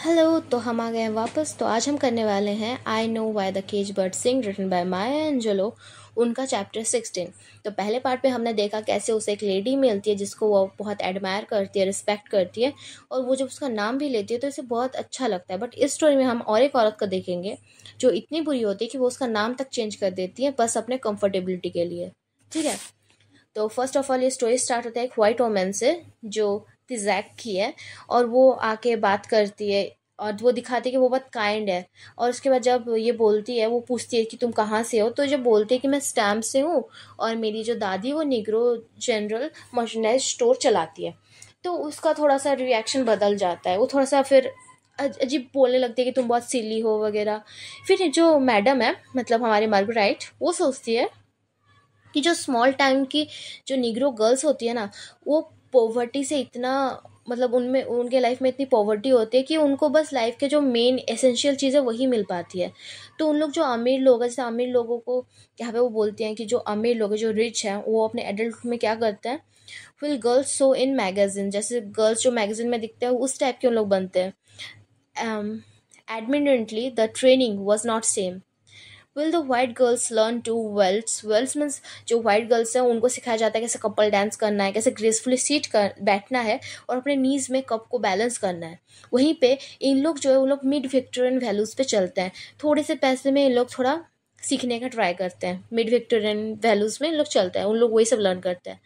Hello. तो हम आ गए हैं वापस। तो आज हम करने वाले हैं I know why the cage bird sing written by Maya Angelou, उनका चैप्टर 16। तो पहले पार्ट में हमने देखा कैसे उसे एक लेडी मिलती है जिसको वो बहुत एडमायर करती है, रिस्पेक्ट करती है, और वो जब उसका नाम भी लेती है तो इसे बहुत अच्छा लगता है। बट इस स्टोरी में हम और एक औरत को देखेंगे जो इतनी बुरी होती है कि वो उसका नाम तक चेंज कर देती है बस अपने कंफर्टेबिलिटी के लिए। ठीक है। तो फर्स्ट ऑफ ऑल ये स्टोरी स्टार्ट होता है एक वाइट वोमन से जो तिजैक की है, और वो आके बात करती है और वो दिखाती है कि वो बहुत काइंड है। और उसके बाद जब ये बोलती है, वो पूछती है कि तुम कहाँ से हो, तो जब बोलती है कि मैं स्टैम्प से हूँ और मेरी जो दादी वो निग्रो जनरल मर्चेंडाइज स्टोर चलाती है, तो उसका थोड़ा सा रिएक्शन बदल जाता है। वो थोड़ा सा फिर अजीब बोलने लगती है कि तुम बहुत सिली हो वगैरह। फिर जो मैडम है, मतलब हमारी मार्गरेट, वो सोचती है कि जो स्मॉल टाइम की जो निग्रो गर्ल्स होती है ना, वो पॉवर्टी से इतना, मतलब उनमें उनके लाइफ में इतनी पॉवर्टी होती है कि उनको बस लाइफ के जो मेन एसेंशियल चीज़ें वही मिल पाती है। तो उन लोग जो अमीर लोग हैं, जैसे अमीर लोगों को यहाँ पे वो बोलते हैं कि जो अमीर लोग हैं, जो रिच हैं, वो अपने एडल्ट में क्या करते हैं, फिर गर्ल्स सो इन मैगजीन, जैसे गर्ल्स जो मैगजीन में दिखते हैं उस टाइप के उन लोग बनते हैं। Eminently the training was not same. Will the white girls learn to wells wells means जो वाइट गर्ल्स हैं उनको सिखाया जाता है कैसे कपल डांस करना है, कैसे ग्रेसफुली सीट कर बैठना है और अपने नीज में कप को बैलेंस करना है। वहीं पे इन लोग जो है वो लोग मिड विक्टोरियन वैल्यूज़ पे चलते हैं। थोड़े से पैसे में इन लोग थोड़ा सीखने का ट्राई करते हैं, मिड विक्टोरियन वैल्यूज़ में इन लोग चलते हैं, उन लोग वही सब लर्न करते हैं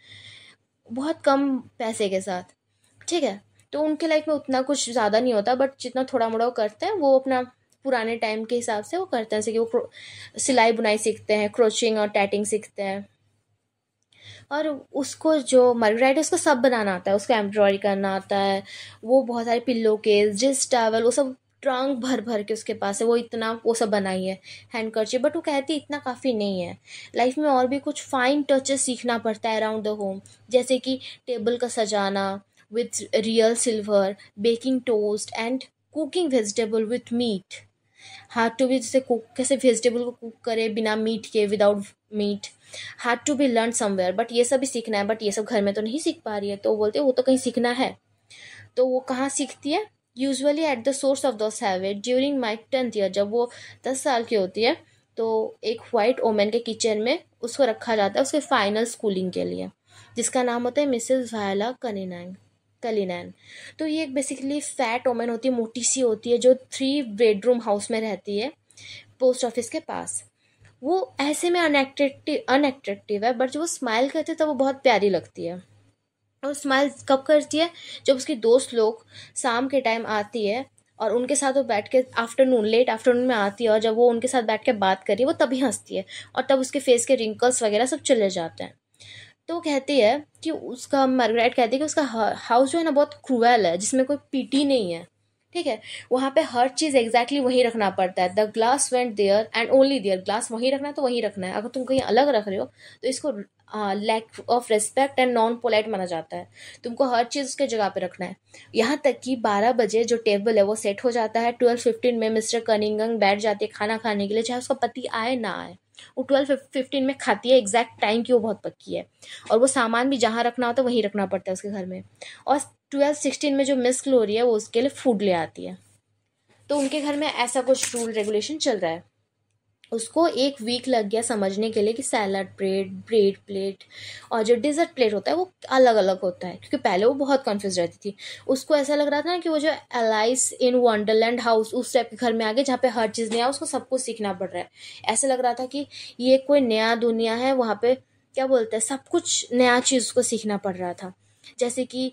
बहुत कम पैसे के साथ। ठीक है। तो उनके लाइफ में उतना कुछ ज़्यादा नहीं होता, बट जितना थोड़ा मोड़ा वो करते हैं वो अपना पुराने टाइम के हिसाब से वो करते हैं, जैसे कि वो सिलाई बुनाई सीखते हैं, क्रोचिंग और टैटिंग सीखते हैं। और उसको जो मर्गराइट है उसको सब बनाना आता है, उसको एम्ब्रॉयडरी करना आता है। वो बहुत सारे पिल्लो केस, जिस टावल, वो सब ट्रंक भर भर के उसके पास है, वो इतना वो सब बनाई है, हैंड कर्ची। बट वो कहती है इतना काफ़ी नहीं है, लाइफ में और भी कुछ फाइन टचेस सीखना पड़ता है अराउंड द होम, जैसे कि टेबल का सजाना with real silver, baking toast and cooking vegetable with meat. Hard to be, जैसे कुक कैसे वेजिटेबल को कुक करे बिना मीट के, without meat. Hard to be learn somewhere, but ये सब भी सीखना है, बट ये सब घर में तो नहीं सीख पा रही है, तो वो बोलते हैं वो तो कहीं सीखना है। तो वो कहाँ सीखती है, usually at the source of the habit during my 10th year. जब वो 10 साल की होती है तो एक वाइट ओमेन के किचन में उसको रखा जाता है उसके फाइनल स्कूलिंग के लिए, जिसका नाम होता है मिसेस वायला कनिनैन कलिनैन। तो ये एक बेसिकली फैट वोमेन होती है, मोटी सी होती है, जो 3 बेडरूम हाउस में रहती है पोस्ट ऑफिस के पास। वो ऐसे में अनएट्रेक्टिव है, बट जब वो स्माइल करती है तब वो बहुत प्यारी लगती है। और स्माइल कब करती है, जब उसकी दोस्त लोग शाम के टाइम आती है और उनके साथ वो बैठ के लेट आफ्टरनून में आती है, और जब वो उनके साथ बैठ के बात करी वो तभी हंसती है, और तब उसके फेस के रिंकल्स वगैरह सब चले जाते हैं। तो कहती है कि उसका मार्गरेट कहती है कि उसका हाउस जो है ना बहुत क्रूएल है, जिसमें कोई पीटी नहीं है। ठीक है। वहाँ पे हर चीज़ एग्जैक्टली वहीं रखना पड़ता है। The glass went there and only there, glass वहीं रखना है तो वहीं रखना है, अगर तुम कहीं अलग रख रहे हो तो इसको lack of respect and non polite माना जाता है। तुमको हर चीज़ उसके जगह पे रखना है। यहाँ तक कि 12 बजे जो टेबल है वो सेट हो जाता है। 12:15 में मिस्टर कनिंगम बैठ जाते हैं खाना खाने के लिए, चाहे उसका पति आए ना आए। वो 12:15 में खाती है, एग्जैक्ट टाइम की वो बहुत पक्की है। और वो सामान भी जहाँ रखना होता है वहीं रखना पड़ता है उसके घर में। और 12:16 में जो मिस ग्लोरी है वो उसके लिए फूड ले आती है। तो उनके घर में ऐसा कुछ रूल रेगुलेशन चल रहा है। उसको 1 वीक लग गया समझने के लिए कि सैलड प्लेट, ब्रेड प्लेट और जो डिज़र्ट प्लेट होता है वो अलग अलग होता है, क्योंकि पहले वो बहुत कन्फ्यूज रहती थी। उसको ऐसा लग रहा था ना कि वो जो एलाइस इन वंडरलैंड हाउस उस टाइप के घर में आ गए जहाँ पे हर चीज़ नया, उसको सब कुछ सीखना पड़ रहा है। ऐसा लग रहा था कि ये कोई नया दुनिया है, वहाँ पे क्या बोलते हैं, सब कुछ नया चीज़ उसको सीखना पड़ रहा था। जैसे कि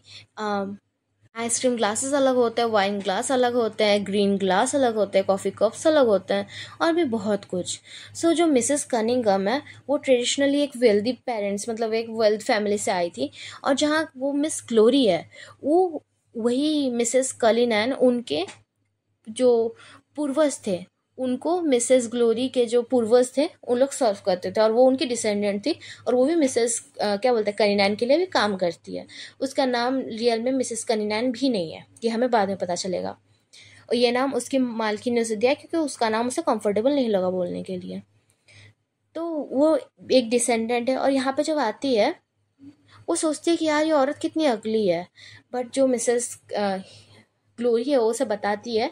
आइसक्रीम ग्लासेस अलग होते हैं, वाइन ग्लास अलग होते हैं, ग्रीन ग्लास अलग होते हैं, कॉफ़ी कप्स अलग होते हैं, और भी बहुत कुछ। सो जो मिसेस कनिंगम है वो ट्रेडिशनली एक वेल्दी पेरेंट्स, मतलब एक वेल्थ फैमिली से आई थी। और जहाँ वो मिस ग्लोरी है वो वही मिसेस कलिनैन उनके जो पूर्वज थे, उनको मिसेस ग्लोरी के जो पूर्वज थे उन लोग सर्व करते थे, और वो उनकी डिसेंडेंट थी। और वो भी मिसेस क्या बोलते हैं, कनिनैन के लिए भी काम करती है। उसका नाम रियल में मिसेस कनिनैन भी नहीं है, ये हमें बाद में पता चलेगा। और ये नाम उसकी मालकिन ने उसे दिया क्योंकि उसका नाम उसे कंफर्टेबल नहीं लगा बोलने के लिए। तो वो एक डिसेंडेंट है, और यहाँ पे जब आती है वो सोचती है कि यार ये औरत कितनी अगली है। बट जो मिसेस ग्लोरी है वो उसे बताती है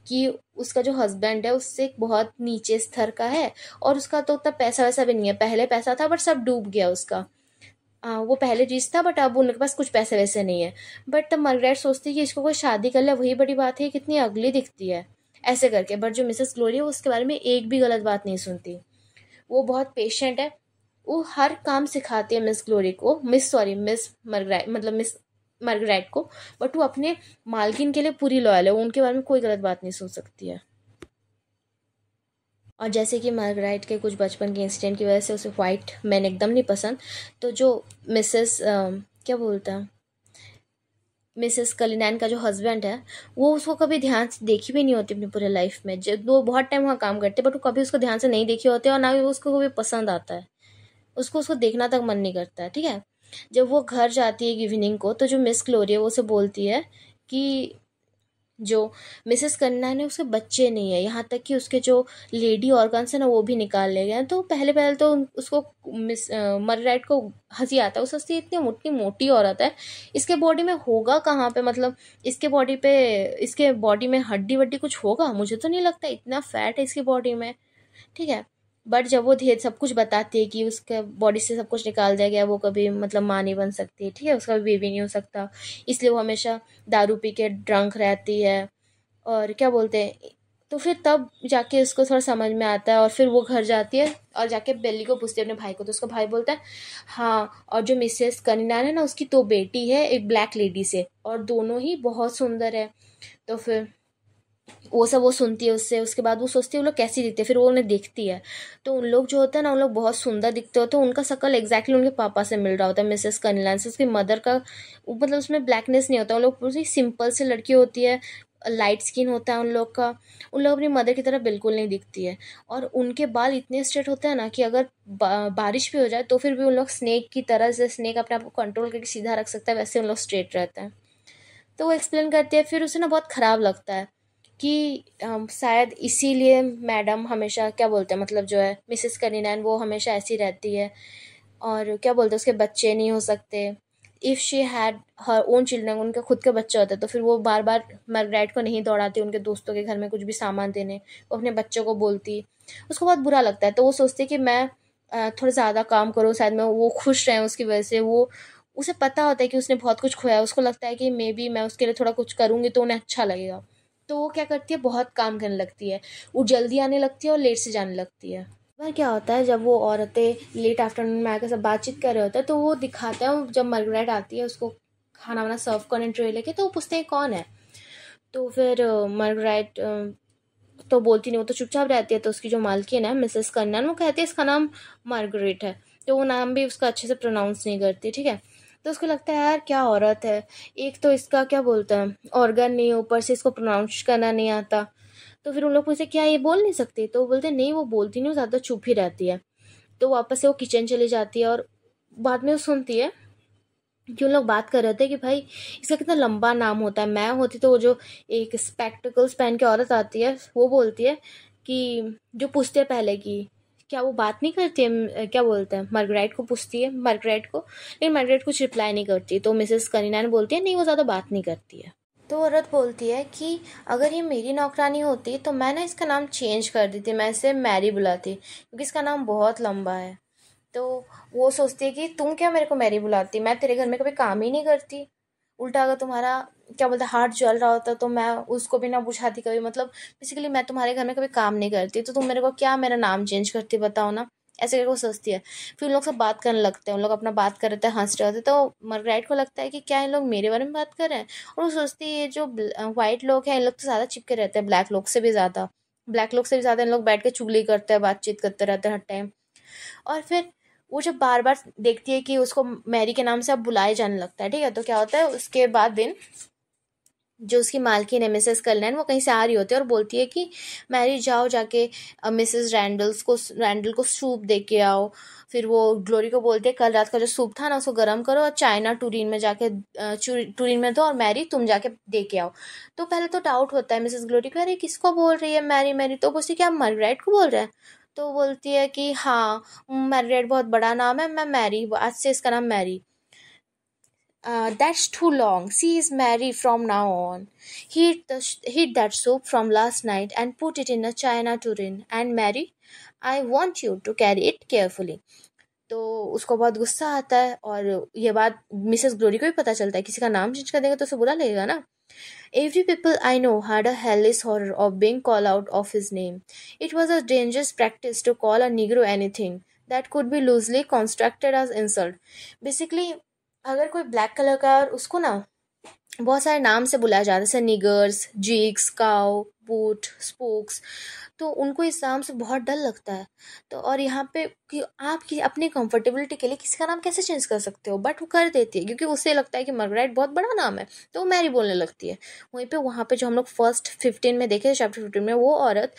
कि उसका जो हस्बैंड है उससे बहुत नीचे स्तर का है, और उसका तो उतना पैसा वैसा भी नहीं है। पहले पैसा था बट सब डूब गया उसका। वो पहले रिच था बट अब उनके पास कुछ पैसे वैसे नहीं है। बट तब मार्गरेट सोचती है कि इसको कोई शादी कर ले, वही बड़ी बात है, कितनी अगली दिखती है ऐसे करके। बट जो मिसेस ग्लोरी है वो उसके बारे में एक भी गलत बात नहीं सुनती। वो बहुत पेशेंट है, वो हर काम सिखाती है मिस ग्लोरी को, मिस मर्गरेट, मतलब मिस मर्गरेट को। बट वो अपने मालकिन के लिए पूरी लॉयल है, वो उनके बारे में कोई गलत बात नहीं सुन सकती है। और जैसे कि मार्गरेट के कुछ बचपन के इंसिडेंट की वजह से उसे वाइट मैन एकदम नहीं पसंद, तो जो मिसेस क्या बोलता है, मिसेस कलिनैन का जो हस्बैंड है, वो उसको कभी ध्यान से देखी भी नहीं होती अपनी पूरे लाइफ में। जब वो बहुत टाइम वहाँ काम करते बट वो कभी उसको ध्यान से नहीं देखी होती, और ना ही वो उसको कभी पसंद आता है। उसको उसको देखना तक मन नहीं करता है, ठीक है। जब वो घर जाती है इवनिंग को, तो जो मिस ग्लोरी है वो उसे बोलती है कि जो मिसेस कन्ना है उसके बच्चे नहीं है, यहाँ तक कि उसके जो लेडी ऑर्गन्स है ना वो भी निकाल ले गए हैं। तो पहले पहले तो उसको मिस मर्गरेट को हंसी आता है, वो सोचती है इतनी मोटी मोटी औरत है, इसके बॉडी में होगा कहाँ पे, मतलब इसके बॉडी में हड्डी वड्डी कुछ होगा, मुझे तो नहीं लगता, इतना फैट है इसकी बॉडी में, ठीक है। बट जब वो धीरे सब कुछ बताती है कि उसके बॉडी से सब कुछ निकाल दिया गया, वो कभी मतलब माँ नहीं बन सकती, ठीक है, उसका भी बेबी नहीं हो सकता, इसलिए वो हमेशा दारू पी के ड्रंक रहती है, और क्या बोलते हैं। तो फिर तब जाके उसको थोड़ा समझ में आता है, और फिर वो घर जाती है और जाके बेली को पूछती है अपने भाई को, तो उसका भाई बोलता है हाँ, और जो मिसेस कनिनान है ना उसकी तो बेटी है एक ब्लैक लेडी से, और दोनों ही बहुत सुंदर है। तो फिर वो सब वो सुनती है उससे, उसके बाद वो सोचती है वो लोग कैसी दिखते हैं, फिर वो उन्हें देखती है। तो उन लोग जो होते हैं ना, उन लोग बहुत सुंदर दिखते होते हैं, उनका शक्ल एग्जैक्टली उनके पापा से मिल रहा होता है, मिसेस कनिलान से, उसकी मदर का। मतलब उसमें ब्लैकनेस नहीं होता, उन लोग पूरी सिंपल से लड़की होती है, लाइट स्किन होता है उन लोग का। उन लोग अपनी मदर की तरह बिल्कुल नहीं दिखती है, और उनके बाल इतने स्ट्रेट होते हैं ना कि अगर बारिश भी हो जाए तो फिर भी उन लोग स्नेक की तरह, जैसे स्नेक अपने आप को कंट्रोल करके सीधा रख सकता है वैसे उन लोग स्ट्रेट रहते हैं। तो वो एक्सप्लेन करती है, फिर उसे ना बहुत ख़राब लगता है कि शायद इसीलिए मैडम हमेशा क्या बोलते हैं, मतलब जो है मिसेस कनिनैन वो हमेशा ऐसी रहती है, और क्या बोलते हैं उसके बच्चे नहीं हो सकते। If she had her own children, उनके खुद के बच्चे होते तो फिर वो बार बार मार्गरेट को नहीं दौड़ाती उनके दोस्तों के घर में कुछ भी सामान देने, वो अपने बच्चों को बोलती। उसको बहुत बुरा लगता है, तो वो सोचती है कि मैं थोड़ा ज़्यादा काम करूँ, शायद मैं वो खुश रहें उसकी वजह से। वो उसे पता होता है कि उसने बहुत कुछ खोया है, उसको लगता है कि मे बी मैं उसके लिए थोड़ा कुछ करूँगी तो उन्हें अच्छा लगेगा। तो वो क्या करती है, बहुत काम करने लगती है, वो जल्दी आने लगती है और लेट से जाने लगती है। बार क्या होता है, जब वो औरतें लेट आफ्टरनून में आकर सब बातचीत कर रहे होते हैं, तो वो दिखाते हैं जब मार्गरेट आती है उसको खाना वाना सर्व करने ट्रे लेके, तो वो पूछते हैं कौन है। तो फिर मार्गरेट तो बोलती नहीं, वो तो चुपचाप रहती है। तो उसकी जो मालकिन है मिसेस कन्नन, वो कहती है इसका नाम मार्गरेट है, तो वो नाम भी उसका अच्छे से प्रोनाउंस नहीं करती, ठीक है। तो उसको लगता है यार क्या औरत है, एक तो इसका क्या बोलता है ऑर्गन नहीं, ऊपर से इसको प्रोनाउंस करना नहीं आता। तो फिर उन लोग पूछते क्या ये बोल नहीं सकती, तो वो बोलते नहीं वो बोलती नहीं, वो ज़्यादा चुप ही रहती है। तो वापस से वो किचन चली जाती है, और बाद में वो सुनती है कि उन लोग बात कर रहे थे कि भाई इसका कितना लंबा नाम होता है। मैं होती तो वो जो एक स्पेक्टिकल्स पहन के औरत आती है वो बोलती है कि जो पूछते हैं पहले की क्या वो बात नहीं करती है, क्या बोलते हैं, मार्गरेट को पूछती है, मार्गरेट को, लेकिन मार्गरेट कुछ रिप्लाई नहीं करती। तो मिसेस कनिना ने बोलती है नहीं वो ज़्यादा बात नहीं करती है। तो औरत बोलती है कि अगर ये मेरी नौकरानी होती तो मैं ना इसका नाम चेंज कर देती, मैं इसे मैरी बुलाती, क्योंकि इसका नाम बहुत लंबा है। तो वो सोचती है कि तुम क्या मेरे को मैरी बुलाती, मैं तेरे घर में कभी काम ही नहीं करती। उल्टा अगर तुम्हारा क्या बोलते हाथ जल रहा होता तो मैं उसको भी ना बुझाती कभी, मतलब बेसिकली मैं तुम्हारे घर में कभी काम नहीं करती, तो तुम मेरे को क्या मेरा नाम चेंज करती बताओ ना, ऐसे करके वो सोचती है। फिर उन लोग सब बात करने लगते हैं, उन लोग अपना बात कर रहे थे, हंस रहे होते, तो मार्गरेट को लगता है कि क्या इन लोग मेरे बारे में बात कर रहे हैं। और वो सोचती है ये जो वाइट लोग हैं इन लोग तो ज़्यादा चिपके रहते हैं ब्लैक लोग से भी ज़्यादा, ब्लैक लोग से भी ज़्यादा इन लोग बैठ के चुगली करते हैं, बातचीत करते रहते हैं हर टाइम। और फिर वो जब बार बार देखती है कि उसको मैरी के नाम से अब बुलाए जाने लगता है, ठीक है, तो क्या होता है उसके बाद दिन जो उसकी मालकिन है मिसेस कल्नैन वो कहीं से आ रही होती है और बोलती है कि मैरी जाओ जाके मिसेस रैंडल को सूप दे के आओ। फिर वो ग्लोरी को बोलते है कल रात का जो सूप था ना उसको गर्म करो और चाइना टूरीन में जाके टूरीन में दो, और मैरी तुम जाके दे के आओ। तो पहले तो डाउट होता है मिसेस ग्लोरी को, अरे किसको बोल रही है मैरी मैरी, तो पूछती क्या मार्गरेट को बोल रहे हैं। तो बोलती है कि हाँ मार्गरेट बहुत बड़ा नाम है, मैं मैरी, आज से इसका नाम Mary. That's too long. She is married from now on. Heat that soup from last night and put it in a china tureen. And Mary, I want you to carry it carefully. तो उसको बहुत गुस्सा आता है और ये बात Mrs glory को भी पता चलता है. किसी का नाम चेंज कर देगा तो उसे बुरा लगेगा ना. Every people I know had a hellish horror of being called out of his name. It was a dangerous practice to call a Negro anything that could be loosely constructed as insult. Basically, अगर कोई black colour का और उसको ना बहुत सारे नाम से बुलाया जाता है, जैसे niggers, jigs, cow, boot, spokes, तो उनको इस नाम से बहुत डर लगता है. तो और यहाँ पे कि आप अपनी कंफर्टेबिलिटी के लिए किसी का नाम कैसे चेंज कर सकते हो, बट वो कर देती है क्योंकि उसे लगता है कि मार्गरेट बहुत बड़ा नाम है, तो वो मैरी बोलने लगती है. वहीं पे वहाँ पे जो हम लोग फर्स्ट 15 में देखे, चैप्टर 15 में, वो औरत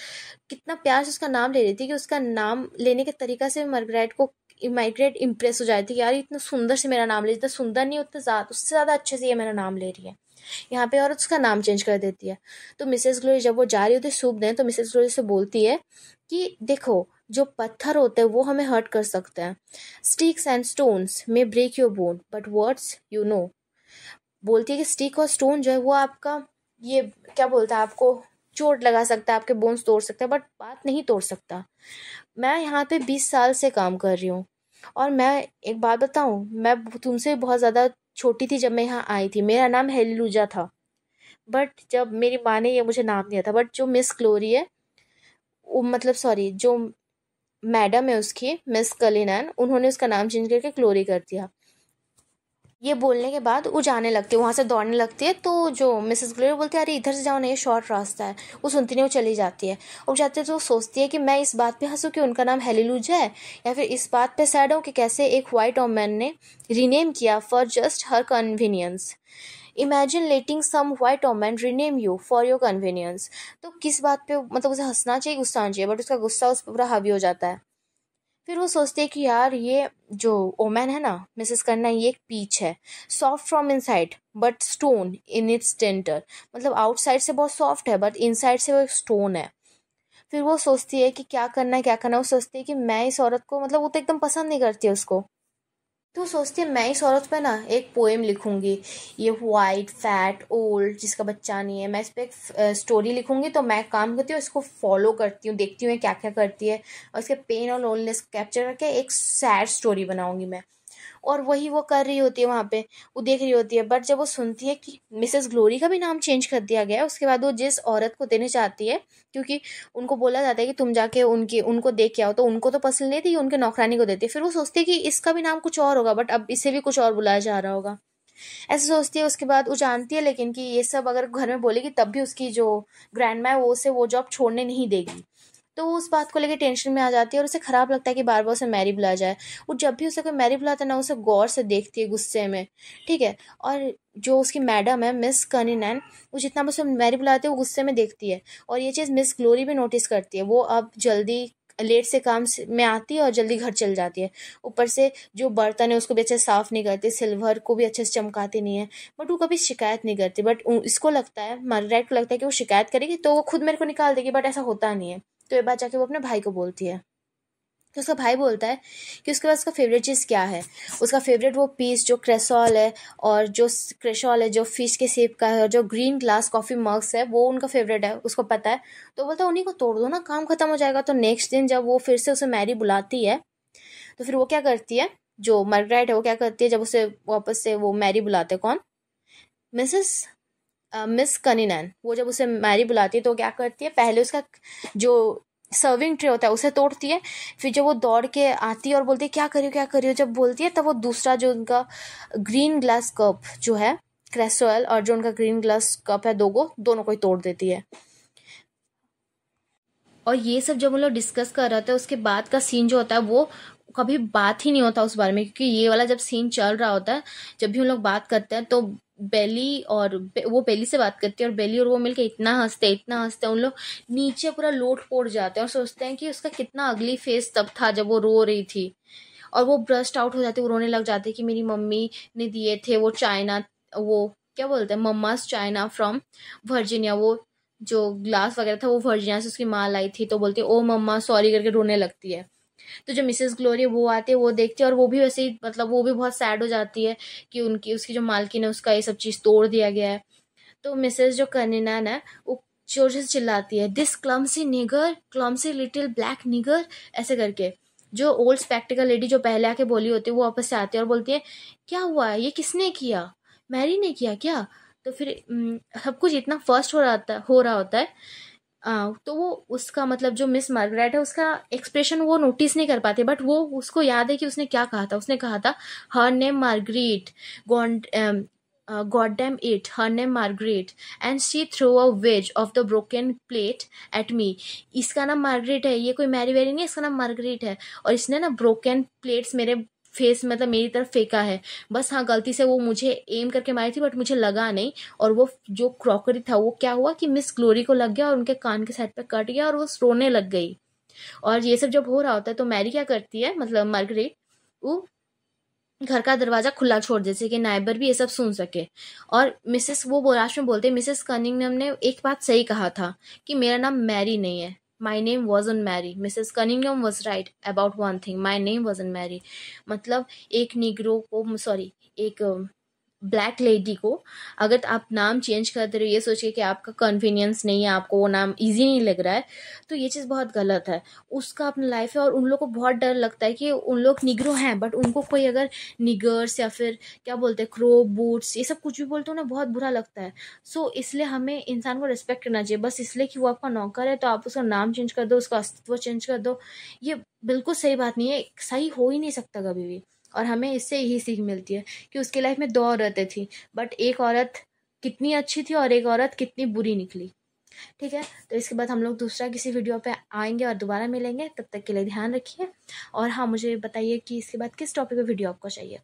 कितना प्यार से उसका नाम ले रही थी कि उसका नाम लेने के तरीका से मार्गरेट इम्प्रेस हो जाती है. यार इतना सुंदर से मेरा नाम ले, जितना सुंदर नहीं उतना ज़्यादा, उससे ज़्यादा अच्छे से ये मेरा नाम ले रही है. यहाँ पे औरत उसका नाम चेंज कर देती है. तो मिसेस ग्लोरी जब वो जा रही होती है सूप देने, तो मिसेस ग्लोरी से बोलती है कि देखो, जो पत्थर होते हैं वो हमें हर्ट कर सकते हैं. Sticks and stones may break your bone but words you know. बोलती है कि स्टिक और स्टोन जो है वो आपका, ये क्या बोलता है, आपको चोट लगा सकता है, आपके बोन्स तोड़ सकता है, बट बात नहीं तोड़ सकता. मैं यहाँ पे 20 साल से काम कर रही हूँ और मैं एक बात बताऊँ, मैं तुमसे बहुत ज़्यादा छोटी थी जब मैं यहाँ आई थी. मेरा नाम हेलीलूजा था, बट जब मेरी माँ ने ये मुझे नाम दिया था, बट जो मिस ग्लोरी है, मतलब सॉरी, जो मैडम है उसकी, मिस कलिनैन, उन्होंने उसका नाम चेंज करके ग्लोरी कर दिया. ये बोलने के बाद वो जाने लगती है, वहाँ से दौड़ने लगती है. तो जो मिसेस ग्लोरी बोलती है, अरे इधर से जाओ ना, ये शॉर्ट रास्ता है. वो सुनती नहीं, वो चली जाती है. और जाती है तो वो सोचती है कि मैं इस बात पे हंसूँ कि उनका नाम हेलीलूजा है, या फिर इस बात पे सैड हूँ कि कैसे एक वाइट वुमन ने रीनेम किया for just her convenience. Imagine letting some white woman rename you for your convenience. तो किस बात पे, मतलब उसे हंसना चाहिए, गुस्सा आना चाहिए, बट उसका गुस्सा उस पर पूरा हावी हो जाता है. फिर वो सोचती है कि यार ये जो ओमैन है ना, मिसेस करना, ये एक पीच है, soft from inside but stone in its tenter. मतलब आउटसाइड से बहुत सॉफ्ट है बट इनसाइड से वो एक स्टोन है. फिर वो सोचती है कि क्या करना है क्या करना है. वो सोचती है कि मैं इस औरत को, मतलब वो तो एकदम पसंद नहीं करती है उसको, तो सोचती है मैं इस औरत पे ना एक पोएम लिखूंगी. ये वाइट फैट ओल्ड जिसका बच्चा नहीं है, मैं इस पे एक स्टोरी लिखूंगी. तो मैं काम करती हूँ, इसको फॉलो करती हूँ, देखती हूँ क्या क्या करती है, और इसके पेन और लोनलेस कैप्चर करके एक सैड स्टोरी बनाऊंगी मैं. और वही वो कर रही होती है वहाँ पे, वो देख रही होती है. बट जब वो सुनती है कि मिसेस ग्लोरी का भी नाम चेंज कर दिया गया है, उसके बाद वो जिस औरत को देने चाहती है, क्योंकि उनको बोला जाता है कि तुम जाके उनको देख के आओ, तो उनको तो पसंद नहीं थी, उनके नौकरानी को देती है. फिर वो सोचती है कि इसका भी नाम कुछ और होगा, बट अब इसे भी कुछ और बुलाया जा रहा होगा, ऐसे सोचती है. उसके बाद वो जानती है लेकिन कि ये सब अगर घर में बोलेगी तब भी उसकी जो ग्रैंड माँ है वो उसे वो जॉब छोड़ने नहीं देगी. तो वो उस बात को लेकर टेंशन में आ जाती है और उसे खराब लगता है कि बार बार उसे मैरी बुलाया जाए. वो जब भी उसे कोई मैरी बुलाता है ना, उसे गौर से देखती है, गुस्से में, ठीक है. और जो उसकी मैडम है मिस कनिनैन, वो जितना भी उसे मैरी बुलाते है वो गुस्से में देखती है. और ये चीज़ मिस ग्लोरी भी नोटिस करती है. वो अब जल्दी लेट से में आती है और जल्दी घर चल जाती है. ऊपर से जो बर्तन है उसको भी अच्छे से साफ नहीं करती, सिल्वर को भी अच्छे से चमकाती नहीं है, बट वो कभी शिकायत नहीं करती. बट इसको लगता है, मार्गरेट को लगता है कि वो शिकायत करेगी तो वो खुद मेरे को निकाल देगी, बट ऐसा होता नहीं है. तो ये बात जाके वो अपने भाई को बोलती है. तो उसका भाई बोलता है कि उसके पास उसका फेवरेट चीज़ क्या है. उसका फेवरेट वो पीस जो क्रेसॉल है, और जो क्रेशॉल है जो फिश के शेप का है, और जो ग्रीन ग्लास कॉफ़ी मग्स है, वो उनका फेवरेट है, उसको पता है. तो बोलता है उन्हीं को तोड़ दो ना, काम खत्म हो जाएगा. तो नेक्स्ट दिन जब वो फिर से उसे मैरी बुलाती है, तो फिर वो क्या करती है, जो मार्गरेट है वो क्या करती है, जब उसे वापस से वो मैरी बुलाते, कौन, मिसेस मिस कनिनैन, वो जब उसे मैरी बुलाती है तो क्या करती है, पहले उसका जो सर्विंग ट्रे होता है उसे तोड़ती है. फिर जब वो दौड़ के आती है और बोलती है क्या करियो क्या करियो, जब बोलती है तब वो दूसरा जो उनका ग्रीन ग्लास कप जो है क्रेसोल, और जो उनका ग्रीन ग्लास कप है दोनों को ही तोड़ देती है. और ये सब जब हम लोग डिस्कस कर रहे थे, उसके बाद का सीन जो होता है वो कभी बात ही नहीं होता उस बारे में, क्योंकि ये वाला जब सीन चल रहा होता है, जब भी हम लोग बात करते हैं, तो वो बेली से बात करती है, और बेली और वो मिलके इतना हंसते उन लोग नीचे पूरा लोट पोट जाते हैं, और सोचते हैं कि उसका कितना अगली फेस तब था जब वो रो रही थी. और वो ब्रस्ट आउट हो जाती है, वो रोने लग जाती है कि मेरी मम्मी ने दिए थे वो चाइना, वो क्या बोलते हैं, मम्मास चाइना फ्रॉम वर्जीनिया, वो जो ग्लास वगैरह था वो वर्जीनिया से उसकी माँ लाई थी. तो बोलती है ओ मम्मा सॉरी करके रोने लगती है. तो जो मिसेस ग्लोरी वो आती है, वो देखती है, और वो भी वैसे ही मतलब वो भी बहुत सैड हो जाती है कि उनकी उसकी जो मालकिन है उसका ये सब चीज़ तोड़ दिया गया है। तो मिसेस जो कर्निनान है वो जोर से चिल्लाती है, this clumsy nigger, clumsy little black nigger, ऐसे करके। जो ओल्ड स्पेक्टिकल लेडी जो पहले आके बोली होती है वो वापस से आती है और बोलती है, क्या हुआ है, ये किसने किया, मैरी ने किया क्या? तो फिर सब कुछ इतना फर्स्ट हो रहा होता है। तो वो उसका मतलब जो मिस मार्गरेट है उसका एक्सप्रेशन वो नोटिस नहीं कर पाती, बट वो उसको याद है कि उसने क्या कहा था। उसने कहा था, her name Margaret, goddamn it, her name Margaret, and she threw a wedge of the broken plate at me. इसका नाम मार्गरेट है, ये कोई मैरी वेरी नहीं है, इसका नाम मार्गरेट है, और इसने ना ब्रोकन प्लेट्स मेरे फेस मतलब मेरी तरफ फेंका है। बस हाँ, गलती से वो मुझे एम करके मारी थी, बट मुझे लगा नहीं। और वो जो क्रॉकरी था वो क्या हुआ कि मिस ग्लोरी को लग गया और उनके कान के साइड पे कट गया और वो रोने लग गई। और ये सब जब हो रहा होता है तो मैरी क्या करती है, मतलब मार्गरेट, वो घर का दरवाजा खुला छोड़ जैसे कि नाइबर भी ये सब सुन सके। और मिसेस वो लास्ट में बोलते हैं, मिसेस कनिंगम ने एक बात सही कहा था कि मेरा नाम मैरी नहीं है, my name wasn't Mary. Mrs Cunningham was right about one thing, my name wasn't Mary. मतलब एक निग्रो को, सॉरी, एक ब्लैक लेडी को अगर आप नाम चेंज कर दे रहे हो ये सोच के कि आपका कन्वीनियंस नहीं है, आपको वो नाम इजी नहीं लग रहा है, तो ये चीज़ बहुत गलत है। उसका अपना लाइफ है और उन लोग को बहुत डर लगता है कि उन लोग निग्रो हैं, बट उनको कोई अगर निगर्स या फिर क्या बोलते हैं क्रो बूट्स ये सब कुछ भी बोलते हो ना, बहुत बुरा लगता है। सो इसलिए हमें इंसान को रिस्पेक्ट करना चाहिए। बस इसलिए कि वो आपका नौकर है तो आप उसका नाम चेंज कर दो, उसका अस्तित्व चेंज कर दो, ये बिल्कुल सही बात नहीं है, सही हो ही नहीं सकता कभी भी। और हमें इससे यही सीख मिलती है कि उसके लाइफ में दो औरतें थी, बट एक औरत कितनी अच्छी थी और एक औरत कितनी बुरी निकली। ठीक है, तो इसके बाद हम लोग दूसरा किसी वीडियो पे आएंगे और दोबारा मिलेंगे। तब तक के लिए ध्यान रखिए, और हाँ, मुझे बताइए कि इसके बाद किस टॉपिक पे वीडियो आपको चाहिए।